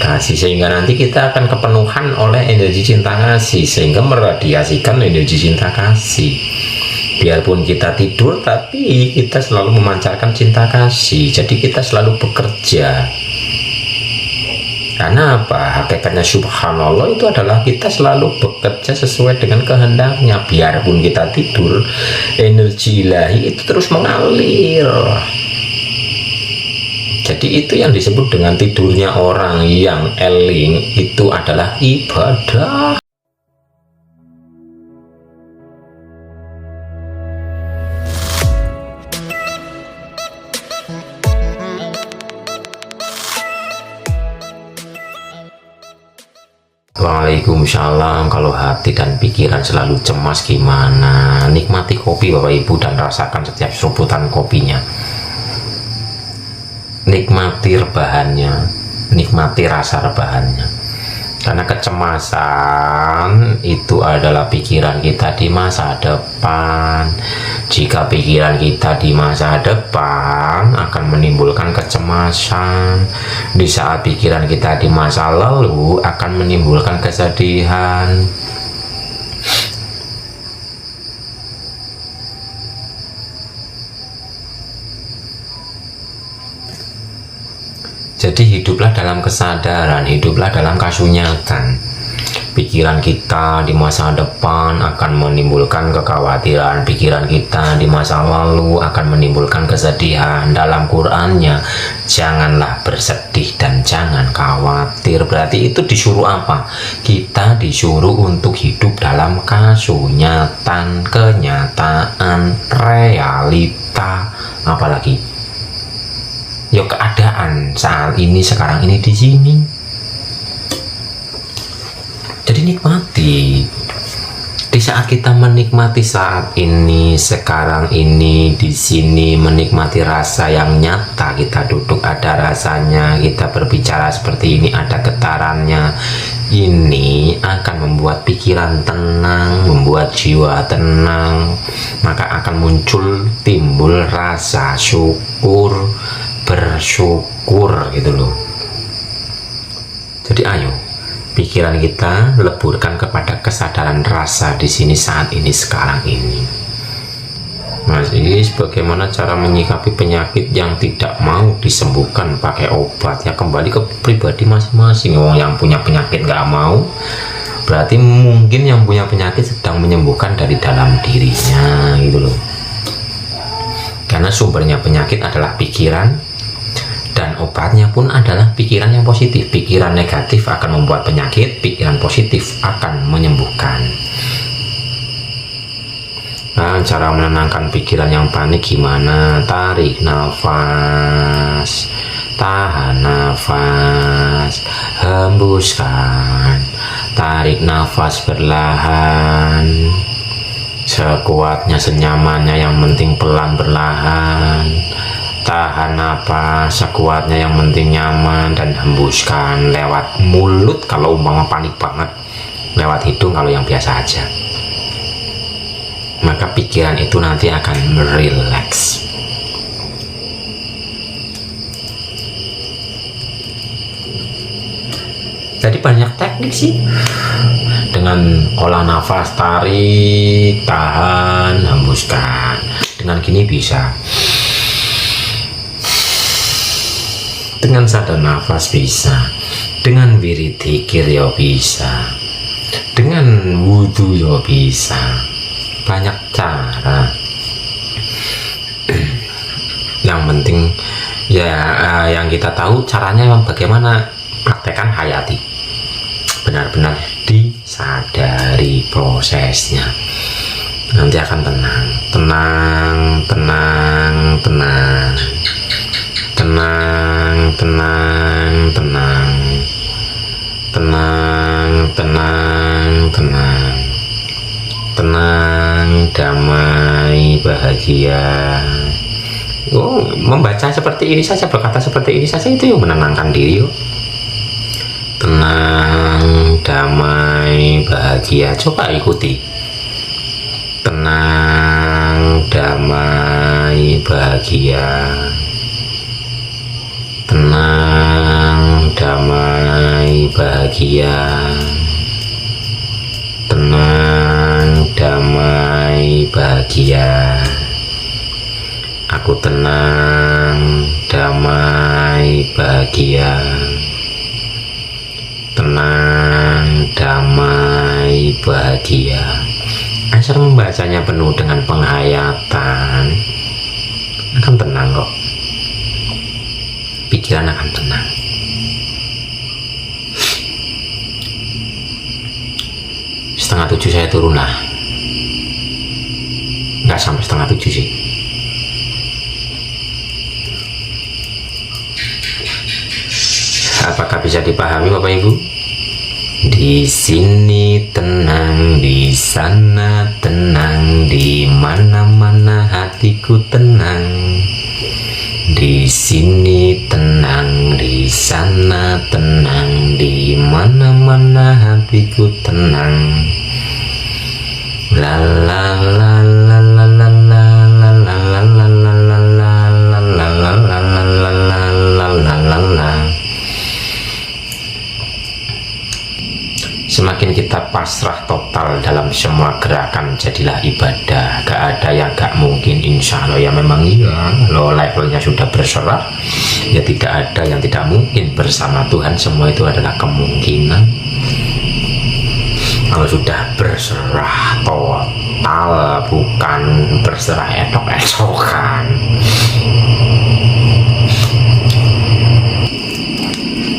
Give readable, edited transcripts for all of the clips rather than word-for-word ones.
kasih, sehingga nanti kita akan kepenuhan oleh energi cinta kasih, sehingga meradiasikan energi cinta kasih. Biarpun kita tidur, tapi kita selalu memancarkan cinta kasih. Jadi kita selalu bekerja. Karena apa? Hakikatnya subhanallah itu adalah kita selalu bekerja sesuai dengan kehendaknya. Biarpun kita tidur, energi ilahi itu terus mengalir. Jadi itu yang disebut dengan tidurnya orang yang eling, itu adalah ibadah. Waalaikumsalam. Kalau hati dan pikiran selalu cemas gimana? Nikmati kopi Bapak Ibu dan rasakan setiap seruputan kopinya. Nikmati rebahannya, nikmati rasa rebahannya. Karena kecemasan itu adalah pikiran kita di masa depan. Jika pikiran kita di masa depan akan menimbulkan kecemasan. Di saat pikiran kita di masa lalu akan menimbulkan kesedihan. Jadi hiduplah dalam kesadaran, hiduplah dalam kasunyatan. Pikiran kita di masa depan akan menimbulkan kekhawatiran, pikiran kita di masa lalu akan menimbulkan kesedihan. Dalam Qur'annya, janganlah bersedih dan jangan khawatir. Berarti itu disuruh apa? Kita disuruh untuk hidup dalam kasunyatan, kenyataan, realita, apalagi ya keadaan saat ini, sekarang ini, di sini. Jadi nikmati. Di saat kita menikmati saat ini, sekarang ini, di sini, menikmati rasa yang nyata, kita duduk ada rasanya, kita berbicara seperti ini ada getarannya. Ini akan membuat pikiran tenang, membuat jiwa tenang, maka akan timbul rasa syukur, bersyukur gitu loh. Jadi ayo pikiran kita leburkan kepada kesadaran rasa di sini, saat ini, sekarang ini. Mas Is, bagaimana cara menyikapi penyakit yang tidak mau disembuhkan pakai obat? Ya kembali ke pribadi masing-masing. Yang punya penyakit nggak mau, berarti mungkin yang punya penyakit sedang menyembuhkan dari dalam dirinya gitu loh. Karena sumbernya penyakit adalah pikiran, dan obatnya pun adalah pikiran yang positif. Pikiran negatif akan membuat penyakit, pikiran positif akan menyembuhkan. Nah, cara menenangkan pikiran yang panik gimana? Tarik nafas, tahan nafas, hembuskan. Tarik nafas perlahan, sekuatnya, senyamannya, yang penting pelan, perlahan. Tahan napas sekuatnya, yang penting nyaman, dan hembuskan lewat mulut kalau umpama panik banget, lewat hidung kalau yang biasa aja. Maka pikiran itu nanti akan relax. Jadi banyak teknik sih. Dengan olah nafas, tarik, tahan, hembuskan. Dengan gini bisa. Dengan sadar nafas bisa, dengan wirid dzikir ya bisa, dengan wudhu ya bisa. Banyak cara. Yang penting ya yang kita tahu caranya bagaimana, praktekkan, hayati, benar-benar disadari prosesnya. Nanti akan tenang, tenang, tenang, tenang. Tenang, tenang, tenang, tenang, tenang, tenang, tenang, damai, bahagia. Oh, membaca seperti ini saja, berkata seperti ini saja, itu yang menenangkan diri. Tenang, damai, bahagia. Coba ikuti. Tenang, damai, bahagia. Tenang, damai, bahagia, tenang, damai, bahagia. Aku tenang, damai, bahagia. Tenang, damai, bahagia. Asal membacanya penuh dengan penghayatan, akan tenang kok. Pikiran akan tenang. Setengah 7 saya turun lah. Nggak sampai setengah 7 sih. Apakah bisa dipahami Bapak Ibu? Di sini tenang, di sana tenang, di mana-mana hatiku tenang. Di sini tenang, di sana tenang, di mana-mana hatiku tenang. La la la la la la la la la la la la la la la la la la. Semakin kita pasrah total dalam semua gerakan, jadilah ibadah. Gak ada yang gak mungkin, insya Allah. Ya memang iya, kalau levelnya sudah berserah, ya tidak ada yang tidak mungkin. Bersama Tuhan semua itu adalah kemungkinan. Kalau sudah berserah total, bukan berserah etok-etokan.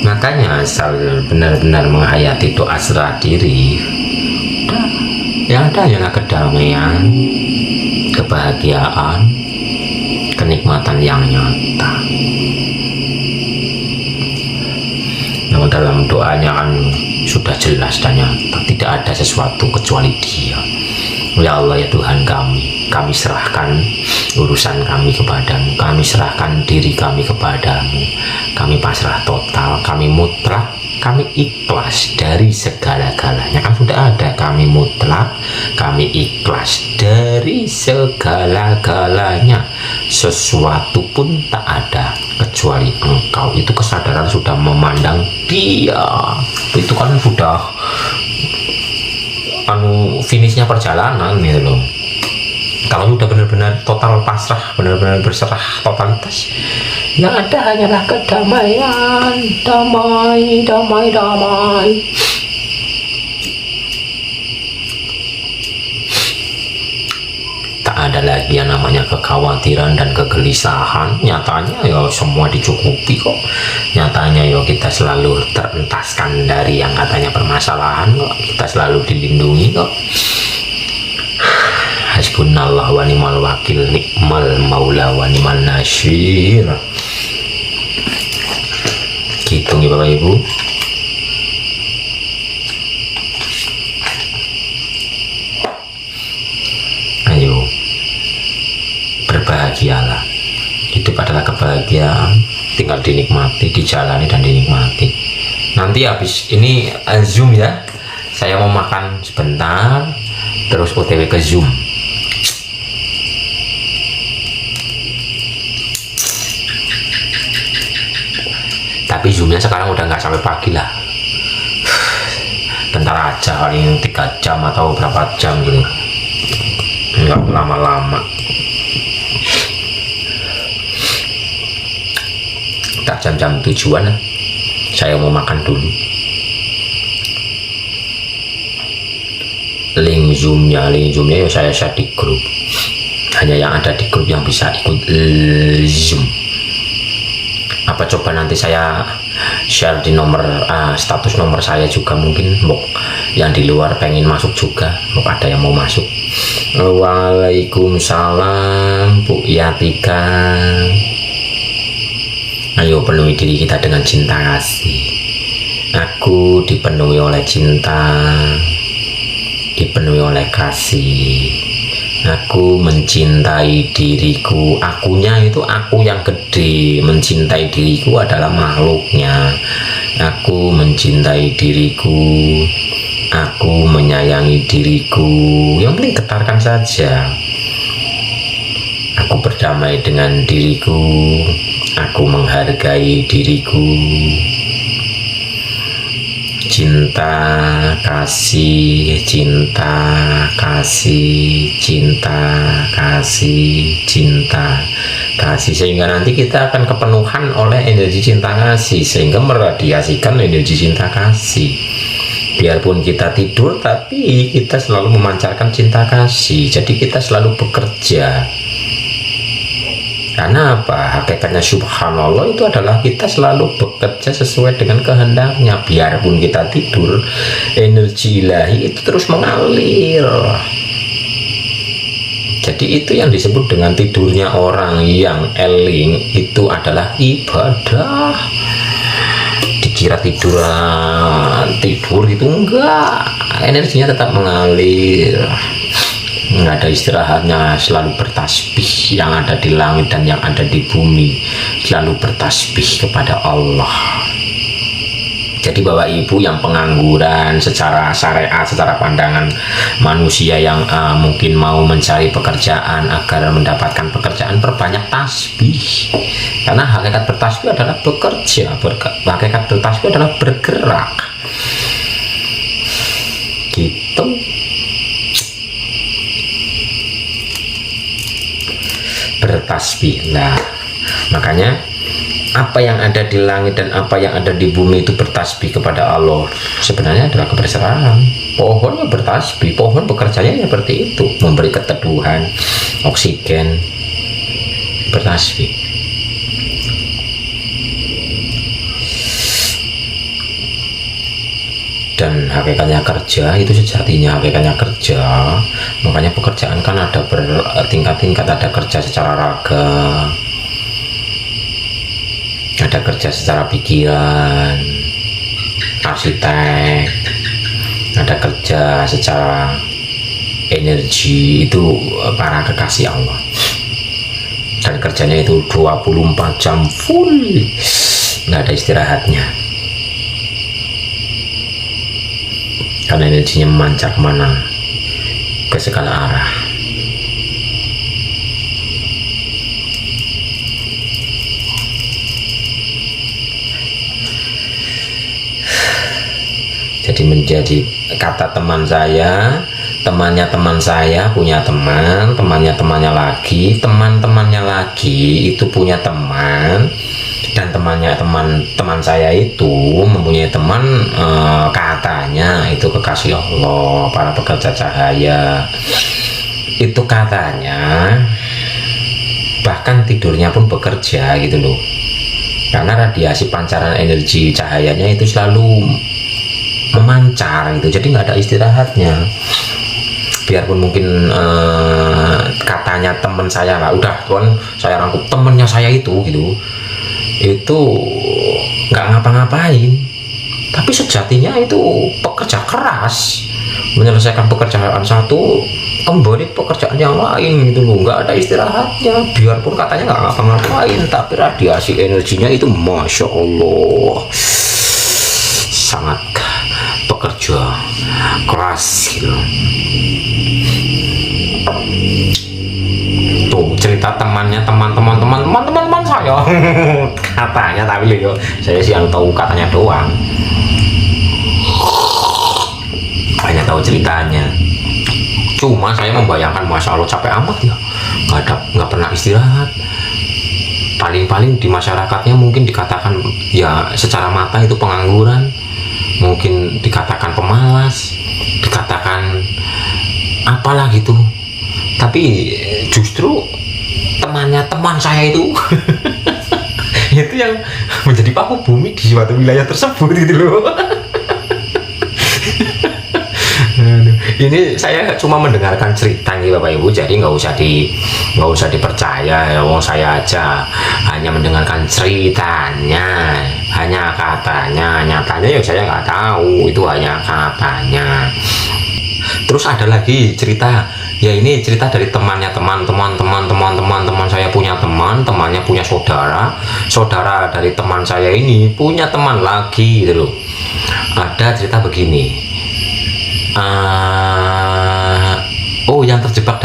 Makanya asal benar-benar menghayati itu asrah diri, yang ada hanyalah kedamaian, kebahagiaan, kenikmatan yang nyata. Namun dalam doanya kan sudah jelas dan nyata, tidak ada sesuatu kecuali Dia. Ya Allah, ya Tuhan kami serahkan urusan kami kepadamu, kami serahkan diri kami kepadamu, kami pasrah total, kami mutlak, kami ikhlas dari segala-galanya. Kan sudah ada, kami mutlak, kami ikhlas dari segala-galanya. Sesuatu pun tak ada kecuali Engkau. Itu kesadaran sudah memandang Dia. Itu kan sudah finishnya perjalanan gitu loh. Kalau sudah benar-benar total pasrah, benar-benar berserah totalitas, yang ada hanyalah kedamaian, damai, damai, damai. Tak ada lagi yang namanya kekhawatiran dan kegelisahan. Nyatanya ya semua dicukupi kok. Nyatanya ya kita selalu terentaskan dari yang katanya permasalahan kok. Kita selalu dilindungi kok. Hasbunallah wa ni'mal wakil, ni'mal maula wa ni'mal nasyir. Gitu nih Bapak Ibu. Ayo, berbahagialah. Hidup adalah kebahagiaan, tinggal dinikmati, dijalani dan dinikmati. Nanti habis ini Zoom ya. Saya mau makan sebentar, terus OTW ke Zoom. Tapi zoomnya sekarang udah nggak sampai pagi lah, bentar aja, paling 3 jam atau berapa jam gitu, nggak lama-lama. Tak jam-jam tujuan saya mau makan dulu. Link zoomnya ya saya share di grup. Hanya yang ada di grup yang bisa ikut Zoom. Apa coba nanti saya share di nomor status nomor saya juga, mungkin yang di luar pengen masuk juga, ada yang mau masuk. Waalaikumsalam Bu Yatika. Ayo penuhi diri kita dengan cinta kasih. Aku dipenuhi oleh cinta, dipenuhi oleh kasih. Aku mencintai diriku. Akunya itu aku yang gede. Mencintai diriku adalah makhluknya. Aku mencintai diriku. Aku menyayangi diriku. Yang penting getarkan saja. Aku berdamai dengan diriku. Aku menghargai diriku. cinta, kasih, cinta, kasih, cinta, kasih, cinta, kasih, sehingga nanti kita akan kepenuhan oleh energi cinta kasih, sehingga meradiasikan energi cinta kasih. Biarpun kita tidur, tapi kita selalu memancarkan cinta kasih. Jadi kita selalu bekerja. Karena apa? Hakikatnya subhanallah itu adalah kita selalu bekerja sesuai dengan kehendaknya. Biarpun kita tidur, energi ilahi itu terus mengalir. Jadi itu yang disebut dengan tidurnya orang yang eling, itu adalah ibadah. Dikira tidur itu enggak, energinya tetap mengalir. Nggak ada istirahatnya, selalu bertasbih. Yang ada di langit dan yang ada di bumi selalu bertasbih kepada Allah. Jadi Bapak Ibu yang pengangguran secara syariat, secara pandangan manusia yang mungkin mau mencari pekerjaan agar mendapatkan pekerjaan, perbanyak tasbih. Karena hakikat bertasbih adalah bekerja, hakikat bertasbih adalah bergerak. Gitu. Bertasbihlah. Makanya apa yang ada di langit dan apa yang ada di bumi itu bertasbih kepada Allah. Sebenarnya adalah keberserahan. Pohonnya bertasbih, pohon bekerjanya seperti itu, memberi keteduhan, oksigen, bertasbih. Dan hakikatnya kerja itu sejatinya hakikatnya kerja. Makanya pekerjaan kan ada bertingkat-tingkat, ada kerja secara raga, ada kerja secara pikiran, arsitek, ada kerja secara energi, itu para kekasih Allah. Dan kerjanya itu 24 jam full, nggak ada istirahatnya. Karena energinya memancar kemana? Ke segala arah. Jadi menjadi kata teman saya, temannya teman saya punya teman, temannya lagi, teman-temannya lagi itu punya teman, dan temannya teman saya itu mempunyai teman, katanya itu kekasih Allah, para pekerja cahaya. Itu katanya bahkan tidurnya pun bekerja gitu loh. Karena radiasi pancaran energi cahayanya itu selalu memancar gitu, jadi nggak ada istirahatnya. Biarpun mungkin katanya teman saya lah, udah tuan saya rangkup temennya saya itu gitu, itu nggak ngapa-ngapain, tapi sejatinya itu pekerja keras menyelesaikan pekerjaan satu, kembali pekerjaan yang lain gitu loh, nggak ada istirahatnya. Biarpun katanya nggak ngapa-ngapain, tapi radiasi energinya itu masya Allah sangat pekerja keras gitu. Tuh cerita temannya teman-teman saya katanya, tapi yo saya sih yang tahu katanya doang, hanya tahu ceritanya. Cuma saya membayangkan masya Allah capek amat ya, nggak pernah istirahat. Paling-paling di masyarakatnya mungkin dikatakan ya secara mata itu pengangguran, mungkin dikatakan pemalas, dikatakan apalah gitu. Tapi justru temannya teman saya itu itu yang menjadi paku bumi di suatu wilayah tersebut gitu loh. Ini saya cuma mendengarkan cerita nih Bapak Ibu, jadi nggak usah dipercaya ya, wong saya aja hanya mendengarkan ceritanya, hanya katanya, nyatanya ya saya nggak tahu, itu hanya katanya. Terus ada lagi cerita, ya ini cerita dari temannya teman saya punya temannya punya saudara dari teman saya ini punya teman lagi gitu loh. Ada cerita begini. Yang terjebak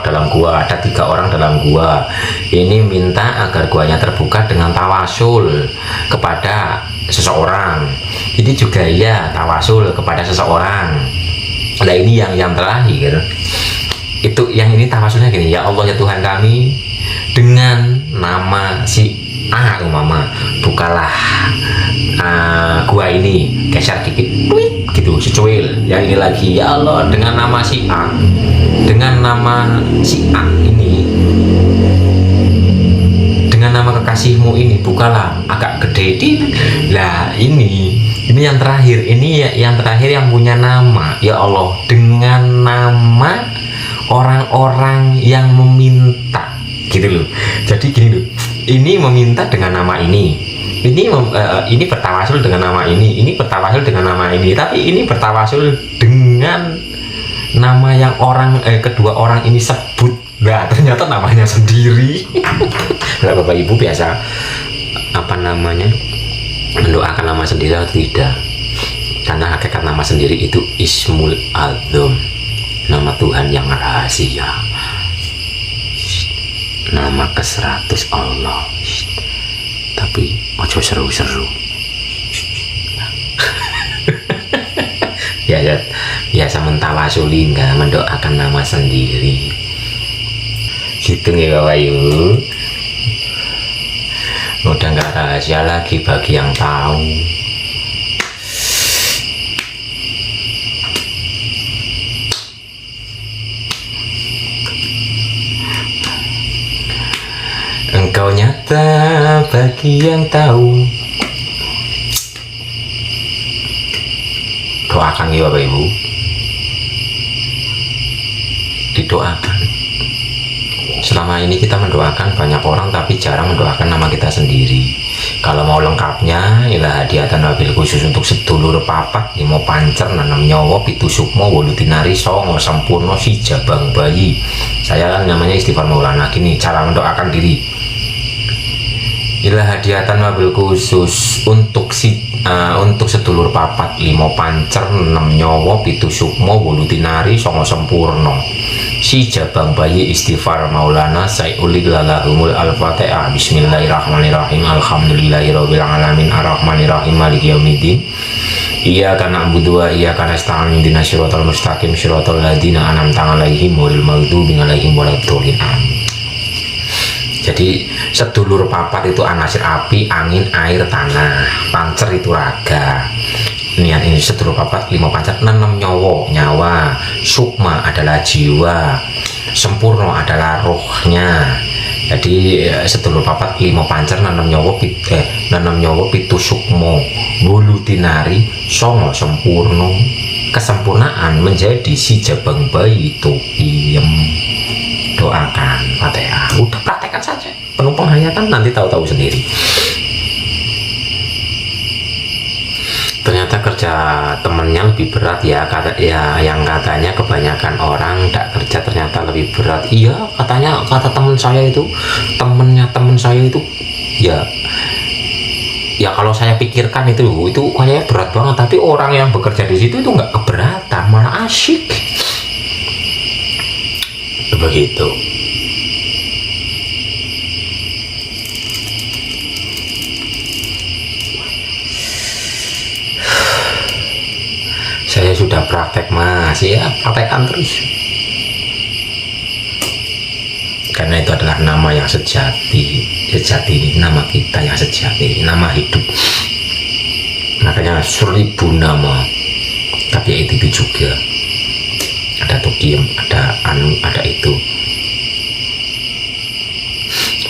dalam gua, ada 3 orang dalam gua. Ini minta agar guanya terbuka dengan tawasul kepada seseorang. ini juga ya tawasul kepada seseorang. Nah ini yang terakhir itu, yang ini tawasulnya gini, ya Allah ya Tuhan kami, dengan nama si A umpama, bukalah gua ini, geser dikit, tweet gitu, secuil. Yang ini lagi, ya Allah dengan nama si A, dengan nama si A ini, dengan nama kekasihmu ini, bukalah agak gede. Lah ini yang terakhir, ini yang terakhir yang punya nama, ya Allah dengan nama orang-orang yang meminta, gitu loh. Jadi gini loh, ini meminta dengan nama ini bertawasul dengan nama ini bertawasul dengan nama ini, tapi ini bertawasul dengan nama yang kedua orang ini sebut. Nah ternyata namanya sendiri. Nah, Bapak Ibu biasa mendoakan nama sendiri atau tidak? Karena hakikat nama sendiri itu Ismul Adzam, nama Tuhan yang rahasia, nama ke-100 Allah. Tapi ojo seru-seru. biasa mentawasuli, enggak mendoakan nama sendiri. Gitu nih Bapak Ibu. Udah nggak rahasia lagi bagi yang tahu. Engkau nyata bagi yang tahu. Doakan ya Bapak Ibu, didoakan. Selama ini kita mendoakan banyak orang, tapi jarang mendoakan nama kita sendiri. Kalau mau lengkapnya, ilah hadiatan wabil khusus untuk sedulur papat, limo pancer, nanam nyawa, pitu sukmo, wolu tinari, songo, sempurno, si jabang bayi. Saya kan namanya Istighfar Maulana. Gini cara mendoakan diri. Ilah hadiatan wabil khusus untuk sedulur papat, limo pancer, nanam nyawa, pitu sukmo, wolu tinari, songo, sempurno, si jabang bayi Istighfar Maulana Sayyidul Lalahumul Al-Fatihah. Bismillahirrahmanirrahim. Alhamdulillahirabbil alamin arrahmanirrahim maliki yaumiddin. Iyyaka na'budu wa iyyaka nasta'in ihdinas siratal mustaqim siratal ladzina an'amta 'alaihim ghairil maghdubi alaihim waladdallin. Jadi sedulur papat itu anasir api, angin, air, tanah. Pancer itu raga. Niat ini sedulur papat, lima pancer, nanam nyawa, sukma adalah jiwa, sempurno adalah rohnya. Jadi sedulur papat, lima pancer, nanam nyawa pitu sukmo, bulu tinari, songo sempurno. Kesempurnaan menjadi si jabang bayi itu piem. Doakan Fatihah, udah praktekkan saja, penuh penghayatan, nanti tahu-tahu sendiri. Ternyata kerja temennya lebih berat ya, yang katanya kebanyakan orang tidak kerja ternyata lebih berat. Iya, kata temen saya itu ya kalau saya pikirkan itu kayaknya berat banget, tapi orang yang bekerja di situ itu nggak keberatan, malah asyik. Begitu. Saya sudah praktek Mas, ya praktekkan terus. Karena itu adalah nama yang sejati ini nama kita yang sejati, nama hidup. Makanya 1000 nama, tapi itu juga ada tukiem, ada ada itu.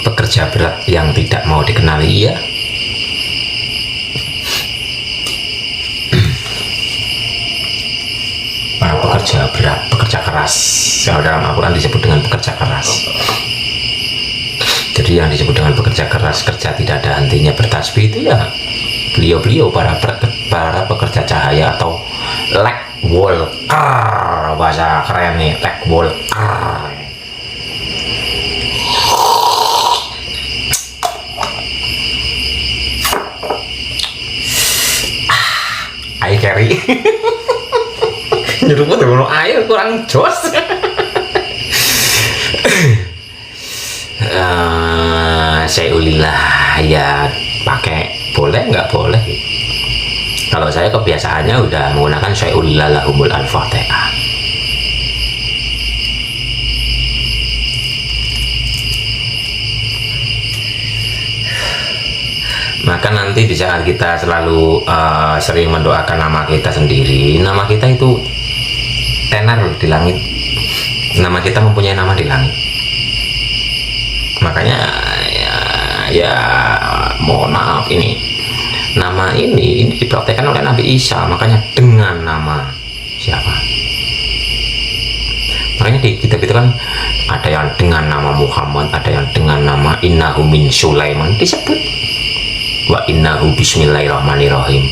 Pekerja berat yang tidak mau dikenali ya. Para pekerja berat, pekerja keras, yang dalam Al-Quran disebut dengan pekerja keras. Jadi yang disebut dengan pekerja keras, kerja tidak ada hentinya bertasbih itu ya beliau-beliau para pekerja cahaya atau light worker, bahasa keren nih, light worker. Air carry. Nyeruput dengan air kurang jos. Saya ulilah ya pakai boleh nggak boleh, Kalau saya kebiasaannya udah menggunakan syai'ulillalahumul al-fatihah. Maka nanti di saat kita selalu sering mendoakan nama kita sendiri, nama kita itu tenar di langit. Nama kita mempunyai nama di langit. Makanya ya mohon maaf, ini nama ini dipraktekkan oleh Nabi Isa, makanya dengan nama siapa? Makanya di kitab itu kan ada yang dengan nama Muhammad, ada yang dengan nama innahu min Sulaiman, disebut wa innahu bismillahirrahmanirrahim,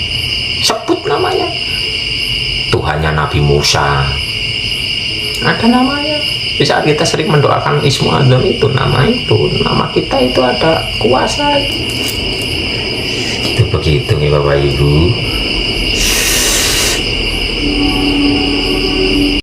sebut namanya. Tuhannya Nabi Musa, ada namanya. Di saat kita sering mendoakan Ismu Azam itu, nama kita itu ada kuasa. Itu begitu nih Bapak Ibu.